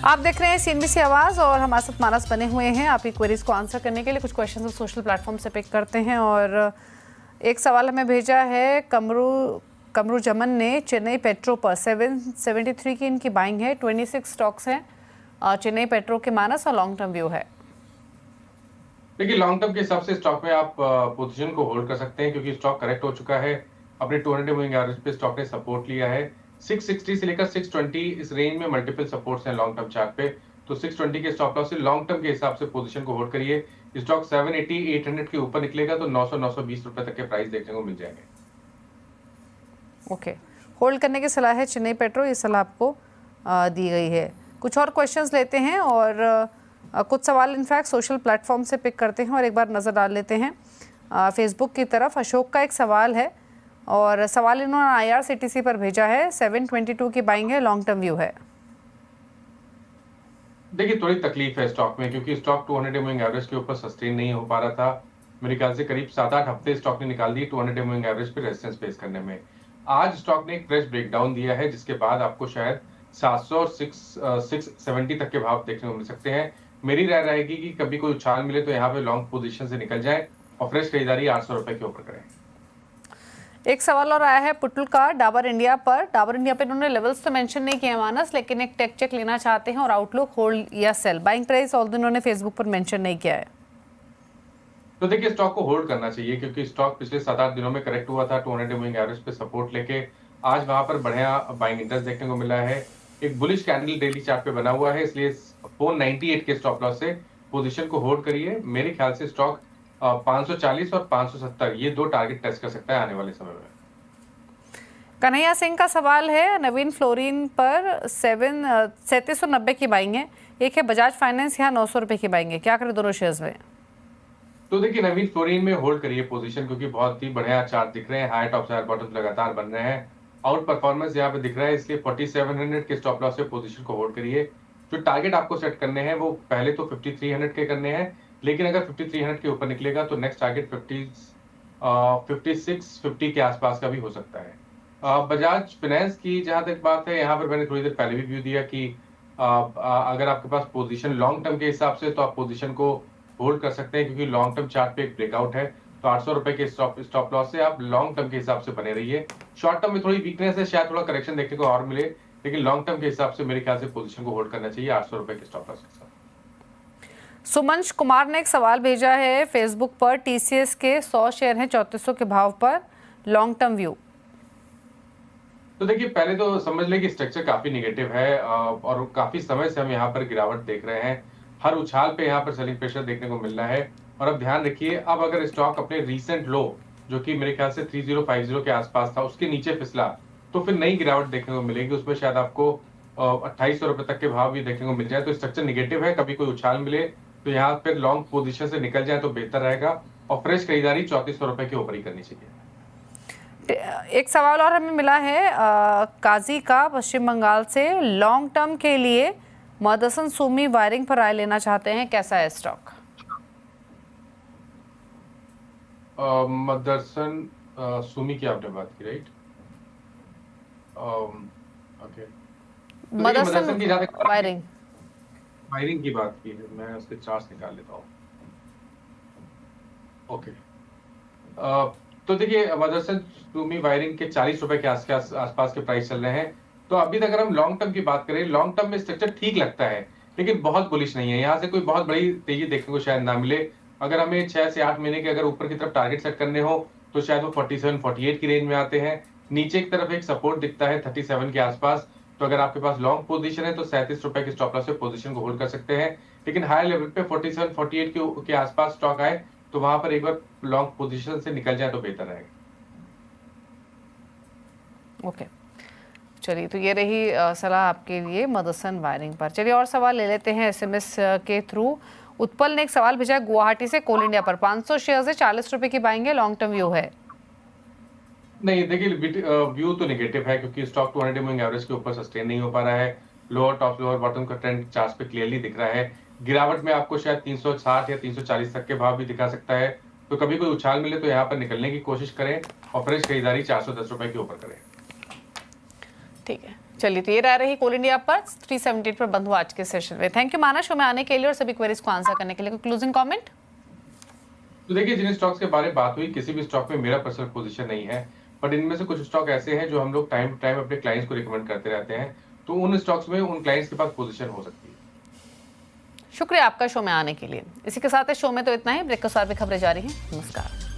आप देख रहे हैं सीएनबीसी आवाज़ और हमारे साथ मानस बने हुए हैं आपकी क्वेरीज को आंसर करने के लिए। कुछ क्वेश्चंस हम सोशल प्लेटफॉर्म से पिक करते हैं और एक सवाल हमें भेजा है कमरू जमन ने। चेन्नई पेट्रो पर 773 की इनकी बाइंग है, 26 स्टॉक्स हैं चेन्नई पेट्रो के मानस और लॉन्ग टर्म व्यू है। देखिए लॉन्ग टर्म के हिसाब से स्टॉक में आप पोजीशन को होल्ड कर सकते हैं क्योंकि स्टॉक करेक्ट हो चुका है। अपने 200 मूविंग एवरेज पे स्टॉक ने सपोर्ट लिया है। 660 से लेकर 620 इस रेंज में मल्टीपल सपोर्ट्स हैं लॉन्ग टर्म चार्ट पे। तो 620 के स्टॉप लॉस से लॉन्ग टर्म के हिसाब से पोजीशन को होल्ड करिए। स्टॉक 780 800 के ऊपर निकलेगा तो 900 920 रुपए तक के प्राइस देखने को मिल जाएंगे। ओके, होल्ड करने की सलाह है चेन्नई पेट्रो, ये सलाह आपको दी गई है। कुछ और क्वेश्चंस लेते हैं और कुछ सवाल इनफैक्ट सोशल प्लेटफॉर्म से पिक करते हैं और एक बार नज़र डाल लेते हैं फेसबुक की तरफ। अशोक का एक सवाल है और सवाल इन्होंने IRCTC पर भेजा है। 722 की बाइंग है, लॉन्ग टर्म व्यू है। देखिए थोड़ी तकलीफ है स्टॉक में क्योंकि स्टॉक 200 मूविंग एवरेज के ऊपर सस्टेन नहीं हो पा रहा था। मेरे ख्याल से करीब 7-8 हफ्ते स्टॉक ने निकाल दी 200 मूविंग एवरेज पे रेजिस्टेंस फेस करने में। आज स्टॉक ने एक फ्रेश ब्रेकडाउन दिया है जिसके बाद आपको शायद 700 और 670 तक के भाव देखने को मिल सकते हैं। मेरी राय रहेगी कि कभी कोई उछाल मिले तो यहाँ पे लॉन्ग पोजीशन से निकल जाए और फ्रेश खरीदारी 800 रुपए के ऊपर करें। एक सवाल और आया है पुटुल का डाबर इंडिया पर। डाबर इंडिया पे उन्होंने लेवल्स तो मेंशन नहीं किए मानस, लेकिन एक टेक चेक लेना चाहते हैं और आउटलुक होल्ड या सेल। बाइंग प्राइस ऑल उन्होंने फेसबुक पर मेंशन नहीं किया है। तो देखिए स्टॉक को होल्ड करना चाहिए क्योंकि स्टॉक पिछले 7-8 दिनों में करेक्ट हुआ था 200 मूविंग एवरेज पे सपोर्ट लेके। आज वहां पर बढ़िया बाइंग इंटरेस्ट देखने को मिला है। एक बुलिश कैंडल डेली चार्ट पे बना हुआ है, इसलिए 498 के स्टॉप लॉस से पोजीशन को होल्ड करिए। मेरे ख्याल से स्टॉक 540 और 570 ये दो टारगेट टेस्ट कर सकता है आने वाले समय में। कन्हैया सिंह का सवाल है नवीन फ्लोरिन पर 3790 की बाइंग है। एक है बजाज फाइनेंस, यहाँ 900 रुपए की बाइंग है। क्या करें दोनों शेयर्स में? तो देखिए नवीन फ्लोरिन में होल्ड करिए पोजीशन क्योंकि बहुत ही बढ़िया चार्ट दिख रहे हैं। हाई टॉप हाई बॉटम लगातार बन रहे हैं। आउट परफॉर्मेंस यहाँ पे दिख रहा है, इसलिए 4700 के स्टॉप लॉस से पोजीशन को होल्ड करिए। जो टारगेट आपको सेट करने हैं वो पहले तो 5300 के करने हैं, लेकिन अगर 5300 के ऊपर निकलेगा तो नेक्स्ट टारगेट 5650 के आसपास का भी हो सकता है। बजाज फाइनेंस की जहां तक बात है, यहाँ पर मैंने थोड़ी देर पहले भी व्यू दिया कि अगर आपके पास पोजीशन लॉन्ग टर्म के हिसाब से तो आप पोजीशन को होल्ड कर सकते हैं क्योंकि लॉन्ग टर्म चार्ट पे एक ब्रेकआउट है। तो 800 रुपए के स्टॉप लॉस से आप लॉन्ग टर्म के हिसाब से बने रहिए। शॉर्ट टर्म में थोड़ी वीकनेस है, शायद थोड़ा करेक्शन देखने को और मिले, लेकिन लॉन्ग टर्म के हिसाब से मेरे ख्याल से पोजीशन को होल्ड करना चाहिए 800 रुपए के स्टॉप लॉस के साथ। सुमंश कुमार ने एक सवाल भेजा है फेसबुक पर। TCS के 100 शेयर हैं 3400 के भाव पर, लॉन्ग टर्म व्यू। तो देखिए पहले तो समझ लें कि स्ट्रक्चर काफी निगेटिव है और काफी समय से हम यहाँ पर गिरावट देख रहे हैं। हर उछाल पे यहाँ पर सेलिंग प्रेशर देखने को मिल रहा है। और अब ध्यान रखिए, अब अगर स्टॉक अपने रीसेंट लो जो कि मेरे ख्याल से 3050 के आसपास था उसके नीचे फिसला तो फिर नई गिरावट देखने को मिलेगी। उसमें शायद आपको 2800 रुपए तक के भाव भी देखने को मिल जाए। तो स्ट्रक्चर निगेटिव है, कभी कोई उछाल मिले तो यहाँ पर लॉन्ग पोजिशन से निकल जाए तो बेहतर रहेगा और फ्रेश खरीदारी 3400 रुपए के ऊपर ही करनी चाहिए। एक सवाल और हमें मिला है काजी का पश्चिम बंगाल से। लॉन्ग टर्म के लिए मदरसन सुमी वायरिंग पर राय लेना चाहते हैं, कैसा है स्टॉक? मदरसन सुमी की आपने बात की, राइट? ओके, मदरसन की वायरिंग की बात की है, मैं उसके चार्ट्स निकाल लेता हूँ। ओके, तो देखिए मदरसन सुमी वायरिंग के 40 रुपए के आसपास के प्राइस चल रहे हैं। तो अभी तक अगर हम लॉन्ग टर्म की बात करें, लॉन्ग टर्म में स्ट्रक्चर ठीक लगता है लेकिन बहुत बुलिश नहीं है। यहाँ से कोई बहुत बड़ी तेजी देखने को शायद ना मिले। अगर हमें 6 से 8 महीने के अगर ऊपर की तरफ टारगेट सेट करने हो तो शायद वो 47-48 की रेंज में आते हैं। नीचे की तरफ एक सपोर्ट दिखता है 37 के आसपास। तो अगर आपके पास लॉन्ग पोजीशन है तो 37 रुपए के स्टॉप लॉस से पोजीशन को होल्ड कर सकते हैं। लेकिन हाई लेवल पे 47-48 के आसपास स्टॉक आए तो वहां पर एक बार लॉन्ग पोजीशन से निकल जाए तो बेहतर रहेगा। ओके, चलिए तो ये रही सलाह आपके लिए मदरसन वायरिंग पर। चलिए और सवाल ले लेते हैं SMS के थ्रू। उत्पल ने एक सवाल भेजा है गुवाहाटी से कोल इंडिया पर। 500 शेयर से 40 रुपए की बाइंग है, लॉन्ग टर्म व्यू है। नहीं देखिए व्यू तो नेगेटिव है क्योंकि स्टॉक 200 मूविंग एवरेज के ऊपर सस्टेन नहीं हो पा रहा है। लोअर टॉप लोअर बॉटम का ट्रेंड चार्ट पे क्लियरली दिख रहा है। गिरावट में आपको शायद 360 या 340 तक के भाव भी दिखा सकता है। तो कभी कोई उछाल मिले तो यहाँ पर निकलने की कोशिश करें और फ्रेश खरीदारी 410 रुपए के ऊपर करें। ठीक है, चलिए, तो ये राय रही कोल इंडिया पर 378 पर बंद हुआ आज के सेशन में। थैंक यू माना शो में आने के लिए और सभी क्वेरीज को आंसर करने के लिए। Closing comment? तो देखिए, जिन स्टॉक्स के बारे में बात हुई, किसी भी स्टॉक में मेरा पर्सनल पोजीशन नहीं है, बट इनमें से कुछ स्टॉक ऐसे हैं जो हम लोग टाइम टू टाइम अपने क्लाइंट्स को रिकमेंड करते रहते हैं, तो उन स्टॉक्स में उन क्लाइंट्स के पास पोजीशन हो सकती है। शुक्रिया आपका शो में आने के लिए। इसी के साथ इस शो में तो इतना ही। ब्रेक के साथ भी खबरें जारी हैं। नमस्कार।